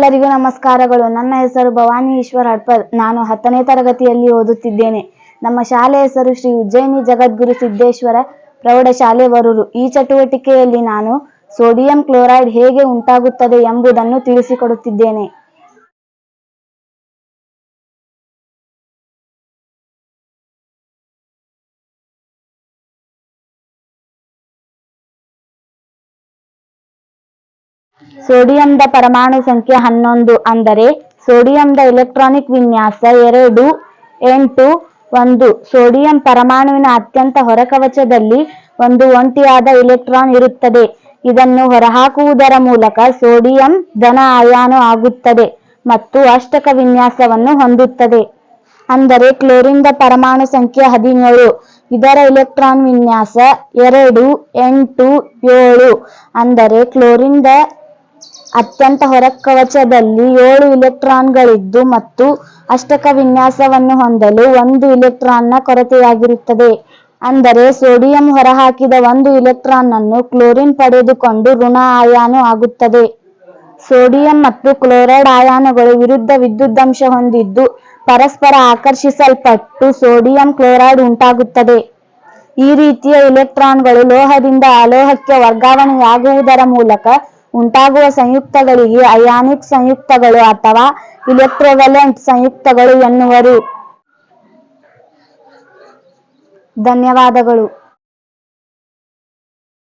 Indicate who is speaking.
Speaker 1: ಎಲ್ಲರಿಗೂ ನಮಸ್ಕಾರಗಳು. ನನ್ನ ಹೆಸರು ಭವಾನಿ ಈಶ್ವರ್ ಹಡ್ಪದ್. ನಾನು 10ನೇ ತರಗತಿಯಲ್ಲಿ ಓದುತ್ತಿದ್ದೇನೆ. ನಮ್ಮ ಶಾಲೆ ಹೆಸರು ಶ್ರೀ ಉಜ್ಜಯಿನಿ ಜಗದ್ಗುರು ಸಿದ್ದೇಶ್ವರ ಪ್ರೌಢಶಾಲೆ ವರೂರು. ಈ ಚಟುವಟಿಕೆಯಲ್ಲಿ ನಾನು ಸೋಡಿಯಂ ಕ್ಲೋರೈಡ್ ಹೇಗೆ ಉಂಟಾಗುತ್ತದೆ ಎಂಬುದನ್ನು ತಿಳಿಸಿಕೊಡುತ್ತಿದ್ದೇನೆ. ಸೋಡಿಯಂದ ಪರಮಾಣು ಸಂಖ್ಯೆ 11 ಅಂದರೆ ಸೋಡಿಯಂದ ಎಲೆಕ್ಟ್ರಾನಿಕ್ ವಿನ್ಯಾಸ 2 8 1. ಸೋಡಿಯಂ ಪರಮಾಣುವಿನ ಅತ್ಯಂತ ಹೊರಕವಚದಲ್ಲಿ ಒಂದು ಒಂಟಿಯಾದ ಇಲೆಕ್ಟ್ರಾನ್ ಇರುತ್ತದೆ. ಇದನ್ನು ಹೊರಹಾಕುವುದರ ಮೂಲಕ ಸೋಡಿಯಂ ಧನ ಅಯಾನು ಆಗುತ್ತದೆ ಮತ್ತು ಅಷ್ಟಕ ವಿನ್ಯಾಸವನ್ನು ಹೊಂದುತ್ತದೆ. ಅಂದರೆ ಕ್ಲೋರಿನ್ದ ಪರಮಾಣು ಸಂಖ್ಯೆ 17. ಇದರ ಇಲೆಕ್ಟ್ರಾನ್ ವಿನ್ಯಾಸ 2 8 7. ಅಂದರೆ ಕ್ಲೋರಿನ್ದ ಅತ್ಯಂತ ಹೊರಕವಚದಲ್ಲಿ 7 ಇಲೆಕ್ಟ್ರಾನ್ಗಳಿದ್ದು ಮತ್ತು ಅಷ್ಟಕ ವಿನ್ಯಾಸವನ್ನು ಹೊಂದಲು 1 ಇಲೆಕ್ಟ್ರಾನ್ನ ಕೊರತೆಯಾಗಿರುತ್ತದೆ. ಅಂದರೆ ಸೋಡಿಯಂ ಹೊರಹಾಕಿದ 1 ಇಲೆಕ್ಟ್ರಾನ್ ಅನ್ನು ಕ್ಲೋರಿನ್ ಪಡೆದುಕೊಂಡು ಋಣ ಅಯಾನು ಆಗುತ್ತದೆ. ಸೋಡಿಯಂ ಮತ್ತು ಕ್ಲೋರೈಡ್ ಅಯಾನುಗಳು ವಿರುದ್ಧ ವಿದ್ಯುದಂಶ ಹೊಂದಿದ್ದು ಪರಸ್ಪರ ಆಕರ್ಷಿಸಲ್ಪಟ್ಟು ಸೋಡಿಯಂ ಕ್ಲೋರೈಡ್ ಉಂಟಾಗುತ್ತದೆ. ಈ ರೀತಿಯ ಇಲೆಕ್ಟ್ರಾನ್ಗಳು ಲೋಹದಿಂದ ಅಲೋಹಕ್ಕೆ ವರ್ಗಾವಣೆಯಾಗುವುದರ ಮೂಲಕ ಉಂಟಾಗುವ ಸಂಯುಕ್ತಗಳಿಗೆ ಅಯಾನಿಕ್ ಸಂಯುಕ್ತಗಳು ಅಥವಾ ಇಲೆಕ್ಟ್ರೋವಲೆಂಟ್ ಸಂಯುಕ್ತಗಳು ಎನ್ನುವರು. ಧನ್ಯವಾದಗಳು.